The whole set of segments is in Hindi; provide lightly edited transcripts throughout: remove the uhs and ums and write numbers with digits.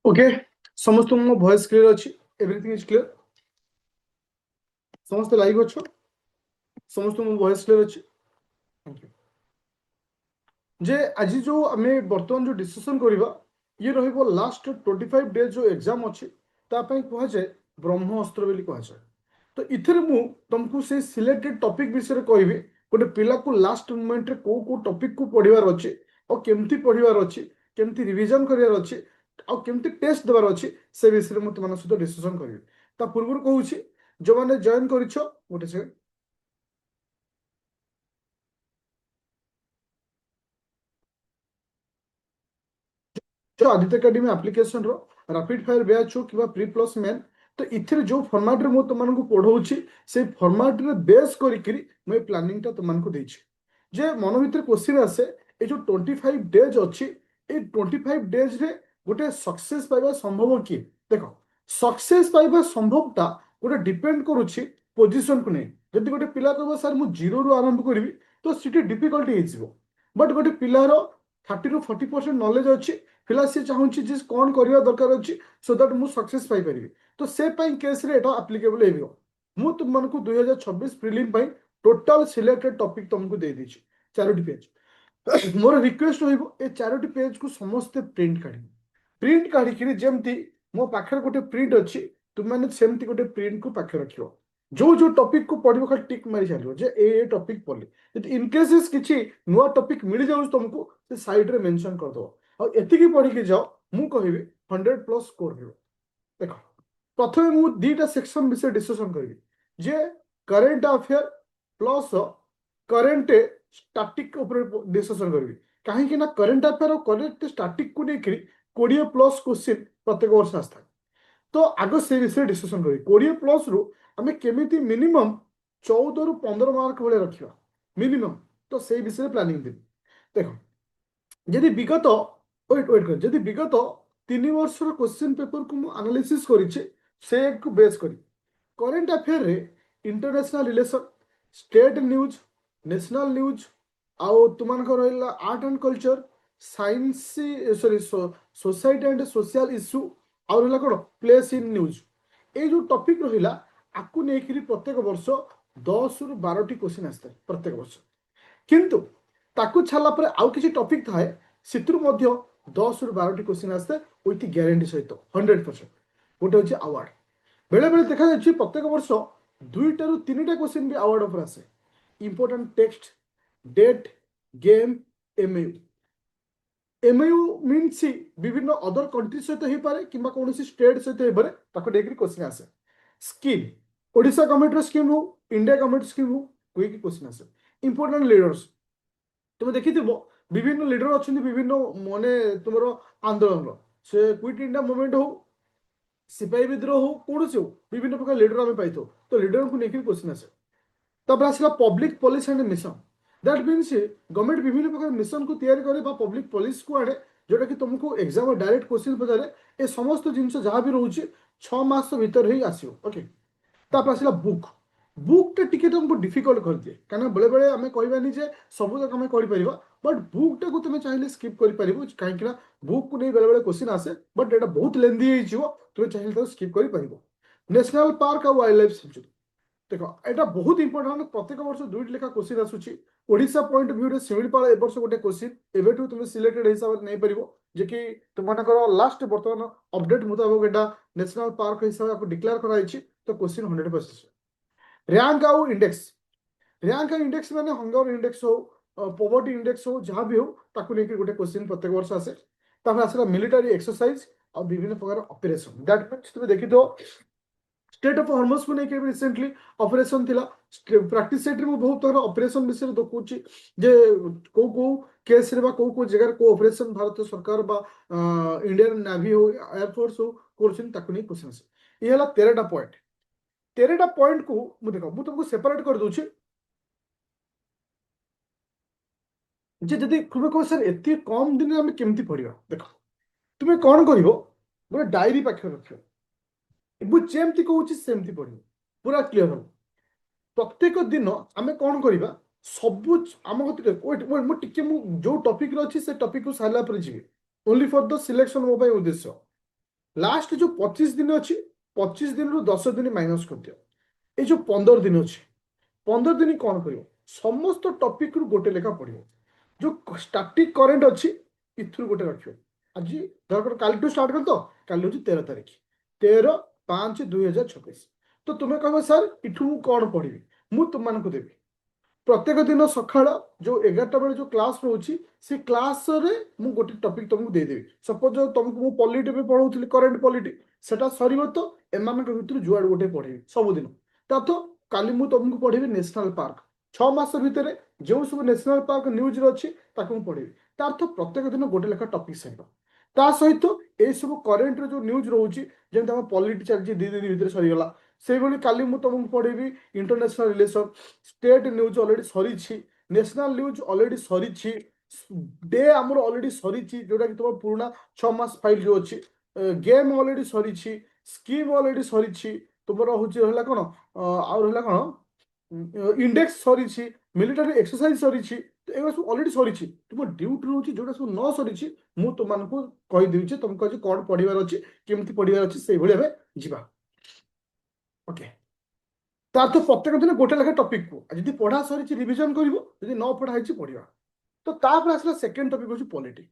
ओके समस्त मो वॉइस क्लियर अच्छी एवरीथिंग इज क्लियर समस्त लाइव अच्छो समस्त मो वॉइस क्लियर अच्छी थैंक यू जे आज जो आमे वर्तमान जो डिस्कशन करबा ये रहइबो लास्ट 25 डेज जो एग्जाम अच्छी ता पई कहा जाए ब्रह्मअस्त्र बोली कहा जाए तो इथरे मु तुमको से सिलेक्टेड टॉपिक विषय कहबी गोटे पिला को लास्ट मोमेंट रे को टॉपिक को पढ़िबार अछि और केमती पढ़िबार अछि केमती रिवीजन करिवार अछि और केमती टेस्ट देवार अछि से विषय में तुम सहित डिस्कशन करिवे ता पूर्व कहूछि जो माने जॉइन करिछो गोटे से जो आदित्य एकेडमी एप्लिकेशन रो रैपिड फायर बैच हो कि प्री प्लस मेन तो इथिर जो फॉर्मेट रे मु तुमको पढ़ाऊँ से फॉर्मेट रे बेस करी मैं प्लानिंग टा तुमको देछि जे मन भीतर क्वेश्चन आसे ए जो 25 डेज अच्छी ए 25 डेज रे गोटे सक्सेस पाइबा संभव कि देखो सक्सेस पाइबा संभवटा गोटे डिपेंड करुछि पोजीशन को नहीं जदि गोटे पिला कहबो सर मु जीरो रु आरंभ करिवि तो सिटी डिफिकल्टी हेजिवो बट गोटे पिलार 30 ରୁ 40% नॉलेज अच्छी फिलहाल सी चाहूँगी जे कौन करवा दरकार अच्छी सो दैट मुझे सक्सेस पाई तो से केस रे एटा एप्लीकेबल हो मु तुमको 2026 प्रिलिम टोटल सिलेक्टेड टॉपिक तुमको दे दीची 4टी पेज मोर रिक्वेस्ट रहिबो ए 4टी पेज को समस्ते प्रिंट काढ़ी जमती मो पाखर गोटे प्रिंट अच्छी तुम मैंने सेमती गोटे प्रिंट को पाखे रखियो जो टॉपिक को पढ़िबो खाली टिक मारी चलियो जे ए टॉपिक पढ़ली यदि इन केसेस किछि नुआ टॉपिक मिल जाउ तुमको से साइड रे मेंशन कर दो और एतिकी पढ़ी के जाओ मु कहबी 100+ स्कोर हो देखो प्रथमे मु दीटा सेक्शन विषय डिस्कशन करबी जे current affair plus current static ऊपर डिस्कशन करबी काहे कि ना करंट अफेयर और करंट स्टैटिक को लेकर 20+ क्वेश्चन प्रत्येक वर्ष आस्था तो आग से विषय डिस्कशन करी 20+ रु आमे केमिति मिनिमम 14 ରୁ 15 मार्क भले रखिबा मिनिमम तो से विषय प्लानिंग देबी देखो यदि विगत वेट कर यदि विगत 3 वर्षर क्वेश्चन पेपर को मु एनालिसिस करिछे से को बेस करी करंट अफेयर रे international relation state news national news आउ तुमनकर रहिला art and culture science sorry society and social issue आउ रहिला कोन प्लेस इन न्यूज ए जो टॉपिक रहिला आकु नेकिरी प्रत्येक वर्ष 10 ରୁ 12ଟି क्वेश्चन आस्ते प्रत्येक वर्ष किंतु ताकू छाला पर आउ किसी टॉपिक थाए सितरु मध्य 10 ରୁ 12ଟି क्वेश्चन आस्ते विथ ग्यारंटी सहित 100% गोटे होची अवार्ड बेले बेले देखा जाच्छी प्रत्येक वर्ष 2टा ରୁ 3ଟା क्वेश्चन भी अवार्ड ऑफर आसे इंपोर्टेंट टेक्स्ट डेट गेम एमयू एमयू मीन्स विभिन्न अदर कंट्री सहित हो पारे किंबा कौन स्टेट सहित हो पारे ताको देखि क्वेश्चन आसे स्कीम ओडिशा गवर्नमेंट स्कीम हो इंडिया गवर्नमेंट स्कीम हो कोई की क्वेश्चन आसे इंपोर्टेंट लीडर्स तुम देखि विभिन्न लीडर अच्छा विभिन्न माने तुम आंदोलन से क्विट इंडिया मूवमेंट हो सिपाही विद्रोह हो कौन से हो विभिन्न प्रकार लीडर आम पाई तो लीडर को लेकर क्वेश्चन आसे तापर आसला public policy and mission that means government विभिन्न प्रकार मिशन को तैयारी करे पब्लिक पॉलिसी को आने जोटा कि तुमको एग्जाम डायरेक्ट क्वेश्चन पचारे ए समस्त जिनस जहाँ भी रोचे 6 मास भीतर ही आसो ओके तापर आसला बुक बुकटा टिके तुमको डिफिकल्ट कर दिए कहीं बेले बेले आम कहबानी जे सब तक आम कर बट बुकटा को तुम चाहिए स्किप कर कहीं बुक को नहीं बेले बेले क्वेश्चन आसे बट एटा बहुत लेंदी तुम चाहिए स्किप कर नेशनल पार्क और वाइल्ड लाइफ सेंचुरी देखो एटा बहुत इंपोर्टेंट प्रत्येक वर्ष 2टी लेखा क्वेश्चन आसुची ओडिशा पॉइंट ऑफ व्यू रे शिमिलपाल ए वर्ष गोटे क्वेश्चन एबेठू तुम सिलेक्टेड हिसाब से नहीं परिबो जे कि तुमनकर लास्ट वर्तमान अपडेट मुताबिक एटा नेशनल पार्क हिसाब से डिक्लेयर कराइछि तो क्वेश्चन 100% रैंक आउ इंडेक्स माने हंगर इंडेक्स हो पॉवर्टी इंडेक्स हो जहाँ भी हो ताकू लेकर गोटे क्वेश्चन प्रत्येक वर्ष आसे तापर आसला मिलिटरी एक्सरसाइज और विभिन्न प्रकार ऑपरेशन दैट मींस तुम देखि तो स्टेट ऑफ हॉर्मस को लेकर रिसेंटली ऑपरेशन थिला प्रैक्टिस सेट रे मु बहुत तरह ऑपरेशन विषय देखुची जे को केस रे बा को जगह को ऑपरेशन भारत सरकार बा इंडियन नेवी हो एयरफोर्स हो करछन ताकू नहीं क्वेश्चन ये हला 13टा पॉइंट को मु देखो मु तुमको सेपरेट कर दूची जे जदी तुम को सर एती कम दिन में केमती पढ़िबा देखो तुम कौन करिवो गोटे डायरी पाखे रखियो मुझे कहूँ सेमती पढ़ो पूरा क्लीयर हम प्रत्येक दिन आम कौन करवा सब आम जो टॉपिक अच्छी से टॉपिक को सारा पर जी ओनली फॉर द सिलेक्शन मो उद्देश्य लास्ट जो 25 दिन अच्छी 25 दिन रु 10 दिन माइनस कर दियो ये जो 15 दिन अच्छी 15 दिन कौन कर समस्त टॉपिक रु गोटे लेखा पढ़ो जो स्टैटिक करेंट अच्छी इथु गोटे रख आज धर काली स्टार्ट कर तो काली हूँ 13 तारीख 13/5/2026 तो तुम्हें कह सर इठू कौन पढ़ी मुझे तुमको देवी प्रत्येक दिन सकाळ जो 11टा बेले जो क्लास रोची से क्लास रे मु गोटे टॉपिक तुमको दे देबी सपोज तुमको मु पॉलिटी पे पढौथली करंट पॉलिटी सेटा सरीबो तो एमानक भितर जुआड गोटे पढेबी सब दिन ता तो काली मु तुमको पढेबी नेशनल पार्क 6 मास भितर जो सब नेशनल पार्क न्यूज रे अछि ताको मु पढेबी तार तो प्रत्येक दिन गोटे लेखा टॉपिक सरीबो ता सहित ए सब करंट रे जो न्यूज रोची जेंत हम पॉलिटी चलची 2 दिन भितर सरीगला से भली काली मु तुमको पढेबी international relation state news already सरी नेशनल न्यूज ऑलरेडी सरी डे आमर ऑलरेडी सरी जोटा कि तुम पुराना 6 मास फाइल जो अच्छी गेम ऑलरेडी सरी स्कीम ऑलरेडी सरी तुम रहा कौन कौन इंडेक्स सरी मिलिटारी एक्सरसाइज सरी तो एगुड़ा सब ऑलरेडी सरी तुम ड्यूटी रोचे जोटा सब न सरी मुझे तुमको कहीदेवी तुमको आज कौन पढ़ार अच्छी केमती पढ़ार अच्छी से भाई जा ओके तार तो प्रत्येक दिन गोटे लेखा टॉपिक को जी पढ़ा सरी रिविजन कर न पढ़ाई पढ़ा तो तापर आसला सेकेंड टॉपिक हूँ पॉलिटी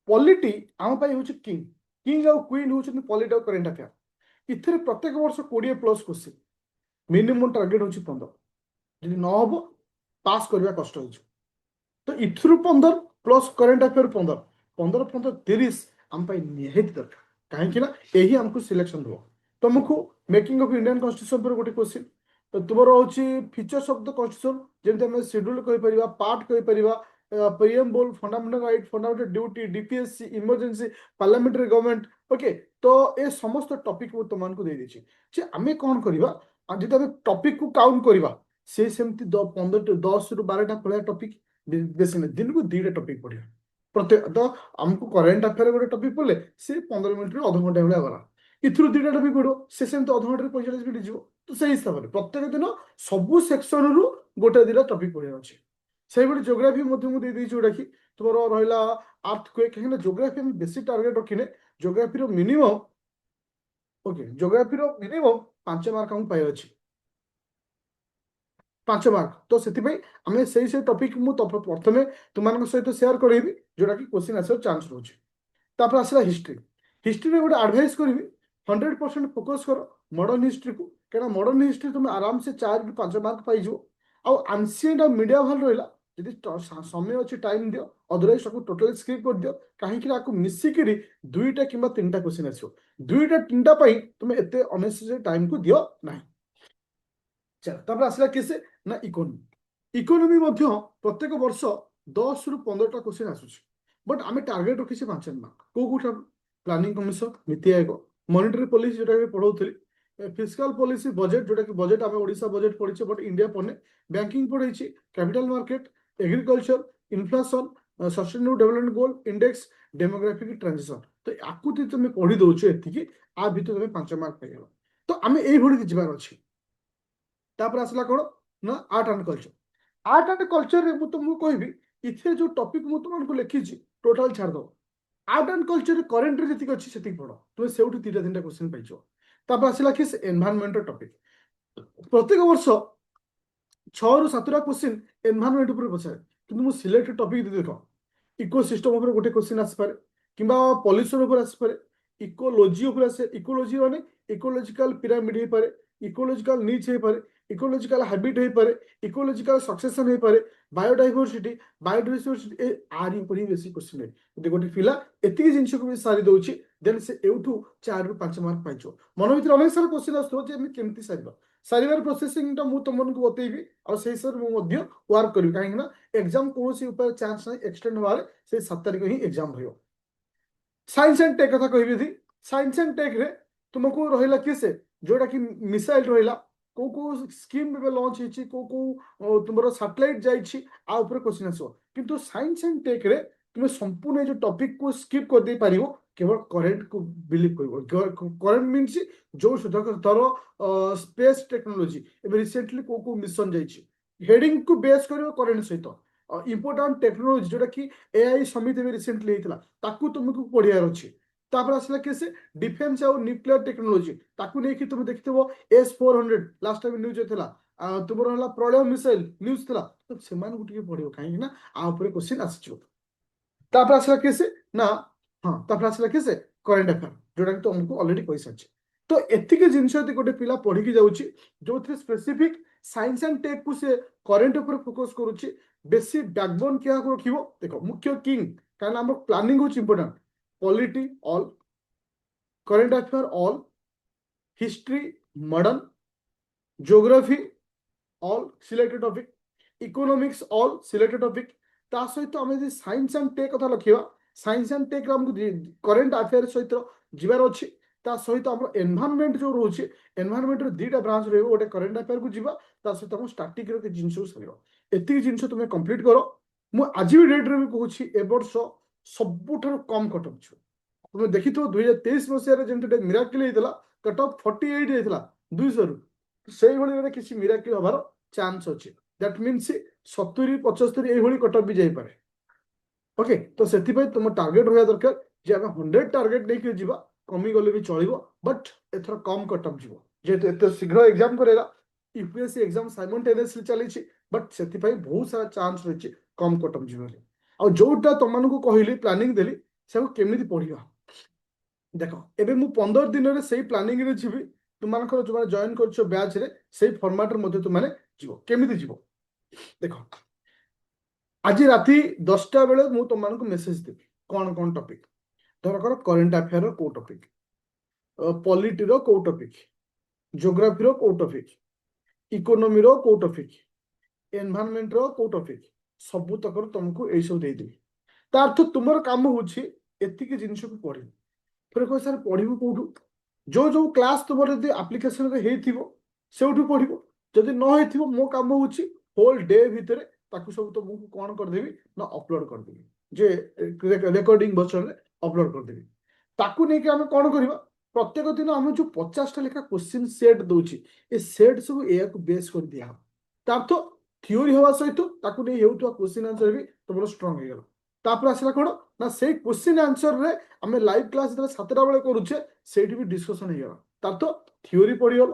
पॉलिटी आम हूँ किंग किंग आउ क्वीन हूँ पॉलिटी और करेंट अफेयर इथे प्रत्येक वर्ष 20+ क्वेश्चन मिनिमम टार्गेट हूँ 15 जी न हम पास करवा कष्ट हो तो इथु 15 प्लस करेंट अफेयर 15 15 15 30 आम निहाती दरकार कहीं यही आमको सिलेक्शन दब तुमको मेकिंग ऑफ इंडियन कॉन्स्टिट्यूशन पर गोटे क्वेश्चन तो तुम रोचे फीचर्स ऑफ द कॉन्स्टिट्यूशन जमी आम शेड्यूल कहीपर पार्ट कहीपर preamble fundamental right fundamental duty DPSC emergency parliamentary government okay तो ये समस्त टॉपिक वो तुमको दे देछि जे आमे कौन करबा आज आम टॉपिक को काउंट करबा से सेमती 10 रु 12टा भलिया टॉपिक बेसी नहीं दिन को 2टा टॉपिक पढ़िया प्रत्येक तो आमको करेंट अफेयर गोटे टॉपिक पढ़ले से 15 मिनट अध घंटा भाया गला इथुरु 2टा टॉपिक पढ़ो से सेमती अध घंटे 45 मिनट जीव तो से हिसाब से प्रत्येक दिन सबू सेक्शन रु गोटे 2टा टॉपिक पढ़िया अच्छे से जियोग्राफी मुझे जोटा कि तुम रहा आर्थ क्वेक कहीं जियोग्राफी हम बेसी टार्गेट रखिने geography minimum okay geography minimum 5 mark हम पाई अच्छी 5 मार्क तो से आम से टॉपिक मुझे प्रथम तुम सहित सेयार करी जोटा कि क्वेश्चन आसर चांस रोचे आसला हिस्ट्री हिस्ट्री गोटे एडभाइस करी 100% फोकस कर मॉडर्न हिस्ट्री को क्या मॉडर्न हिस्ट्री तुम आराम से 4 रु 5 मार्क पाई आउ एंशिएंट और मीडिया भल रहा यदि समय अच्छे टाइम दियो अदरवाइज टोटल स्किप कर दियो कहीं मिसिक 2टा कि 3टा क्वेश्चन आसो 2टा 3टा तुम एत अनेसेसरी टाइम को दियो ना चल आसला किसे ना इकोनॉमी इकोनॉमी प्रत्येक वर्ष 10 रु 15टा क्वेश्चन आसूची बट आम टार्गेट रखी 5 मार्क कौ planning commission NITI Aayog monetary policy जोटा पढ़ाऊली फिस्काल पॉलिसी बजेट जोटा कि बजेट आम ओडिशा बजेट पढ़ी बट इंडिया पढ़ने बैंकिंग पढ़ी capital market agriculture inflation sustainable development goal index demographic transition तो आपको तुम पढ़ी दौच एति आ भर तुम 5 मार्क पाइल तो आम ये जीवार अच्छे आसला कौन ना आर्ट एंड कल्चर मुझे तुमको कहबी इथे जो टॉपिक मुझे तुमको लिखी टोटाल छाड़ आर्ट एंड कल्चर करेन्ट जी अच्छी से पढ़ तुम से 2टा 3टा क्वेश्चन पाइज आसला कि एनवायरमेंट टॉपिक प्रत्येक वर्ष 6 रु 7टा क्वेश्चन एनवायरमेंट पर पचारे कि सिलेक्ट टॉपिक देख इकोसिस्टम गोटे क्वेश्चन आसपे कि पॉल्यूशन आसपे इकोलोजी आसे इकोलोजी माने इकोलोजिकल पिरामिड हो पारे इकोलोजिकल नीच हो पारे इकोलोजिकल हैबिट हो पारे इकोलोजिकल सक्सेशन हो पारे बायोडाइवर्सिटी आरी पर बेसी क्वेश्चन है यदि गोटे पिला एतिक जिनिस को सारी दउछि देन से एठू 4 रु 5 मार्क पाइछो मन भीतर अनेक सारा क्वेश्चन आसतो जे हम केमती सारिबार प्रोसेसिंग टा मु तुमको बतेबी और से सर मु मध्य वर्क करी काहे ना एग्जाम कोनोसी ऊपर चांस नहीं एक्सटेंड होबार से 7 तारिख ही एग्जाम होयो साइंस एंड टेक कथा कहबी थी साइंस एंड टेक रे तुमको रहिला किसे जोटा कि मिसाइल रहिला को स्कीम में लॉन्च होची को तुमरो सैटेलाइट जाइछि आ ऊपर क्वेश्चन आसो किंतु साइंस एंड टेक रे तुम संपूर्ण जो टॉपिक को स्किप कर दे पारिबो केवल करेंट को बिलीव करबो करेंट मींस जो धर स्पेस टेक्नोलॉजी एबे रिसेंटली को मिशन जाइछि हेडिंग को बेस करियो करेंट सहित इंपोर्टेंट टेक्नोलॉजी जोटा कि एआई समिति में रिसेंटली हेतला ताकू तुमको पढ़ियार अछि तापर आसला के से डिफेन्स और न्यूक्लियर टेक्नोलोजी ताकू नहीं कि तुम देखिथबो S-400 लास्ट टाइम न्यूज होतला तुमर हला प्रलय मिसाइल न्यूज थला तो सेमान गुटिके पढियो काहे ना आ ऊपर क्वेश्चन आसीचो तापर आसला के से ना हां तापर आसला के से करंट अफेयर जोडा कि तुमको ऑलरेडी पैसा अछि तो एतिके जिंस यदि गोटे पिला पढ़ी की जाउची जो three specific science and tech को से करंट ऊपर फोकस करूची बेसी बैकबोन क्या को रखिबो देखो मुख्य किंग कारण हम प्लानिंग होची important polity all current affair all history modern geography all selected topic economics all selected topic ता सहित आम यदि साइंस एंड टेक कथा लखिबा साइंस एंड टेक हमको करंट अफेयर सहित जिबार अछि ता सहित हम एनवायरनमेंट जो रोचे एनवायरनमेंट रो दीटा ब्रांच रहबो गोटे करंट अफेयर को जिबा ता सहित हम स्टैटिक रो के जिंस सरियो एति जिंस तुमे कंप्लीट करो मु आज भी डेट रे भी कहूची ए वर्ष सबुठार कम कट ऑफ छु तुम देखी 2023 मसीह जेमती मिराकिल होता कट ऑफ 48 होता 200 रु से किसी मिराकिल हबार चांस अच्छे दैट मीन्स 70 75 ये कट ऑफ भी जापे ओके तो से तुम टार्गेट रहा दरकार जे आम 100 टार्गेट नहीं जीवा कमी गले भी चलो बट एथर कम कट ऑफ जीव जेहेतु एत शीघ्र एग्जाम करेगा यूपीएससी एग्जाम साइमल्टेनियसली चली बट से बहुत सारा चांस रही कम कट ऑफ जीव आ जोटा तुमको कहली प्लानिंग देली से केमी पढ़ा देख एबे मु 15 दिन रे सेही प्लानिंग रे जीवी तुमनकर जो जॉइन करछो बैच रे सेही फॉर्मेट रे मध्ये तुमने जीवो केमिति जीवो देखो आज राति 10टा बेले मु तुमनको मेसेज देबी कोन कोन टॉपिक धर कर करंट अफेयर रो को टॉपिक पॉलिटी रो को टॉपिक ज्योग्राफी रो को टॉपिक इकोनॉमी रो को टॉपिक एनवायरनमेंट रो को टॉपिक सब तक तुमको ए सब दे देबी ता अर्थ तुमर काम होछि एतिके जिंस को पढी फिर कह सर पढ़ू कौटू जो जो क्लास तुम यदि आप्लिकेसन से पढ़ो जदि न हो मो काम हो होल डे भितर ताकू सब तुमको कौन करदेवी ना अपलोड करदेवी जे रिकॉर्डिंग वर्जन अपलोड करदेवी ताकू नहीं कि आम कौन करवा प्रत्येक दिन आम जो 50टा लेखा क्वेश्चन सेट दूची ए सेट सब या बेस कर दिया अर्थ थ्योरी हवा सहित ताकू नहीं होउतवा क्वेश्चन आंसर भी तुम स्ट्रांग हो गला तापर आसला कौन ना से क्वेश्चन आंसर रे आम लाइव क्लास जो 7टा बेले करुचे से भी डिस्कसन हो गला तो थ्योरी पढ़ीगल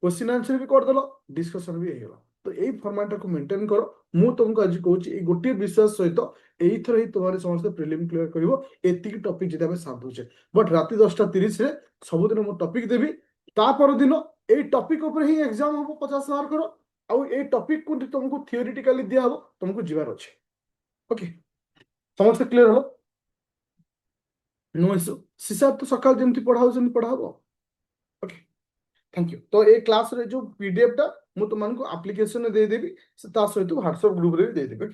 क्वेश्चन आंसर भी करदेल डिस्कसन भी हो तो यही फॉर्मेट को मेंटेन करो मु तुमको आज कहूँ गोटे विश्वास सहित यही थर ही तुम्हारे समस्त प्रिलिम क्लियर कर टॉपिक जब आम साथ दूचे बट राति 10:30 रे सबुदिन मु टॉपिक देवी तापर दिन ये टॉपिक ऊपर ही एग्जाम हम 50 मार्क आउ ये टॉपिक को तुमको थियोरिटिकली दिया हम तुमको जीवार अच्छे ओके समस्त क्लियर हलो नो इश्यू सीसा तो सकाल जमती पढ़ाऊ पढ़ाबो ओके थैंक यू तो ये क्लास रे जो पीडीएफ टा मु तुमको एप्लिकेशन दे देबी ता सहित व्हाट्सएप ग्रुप रे दे देबी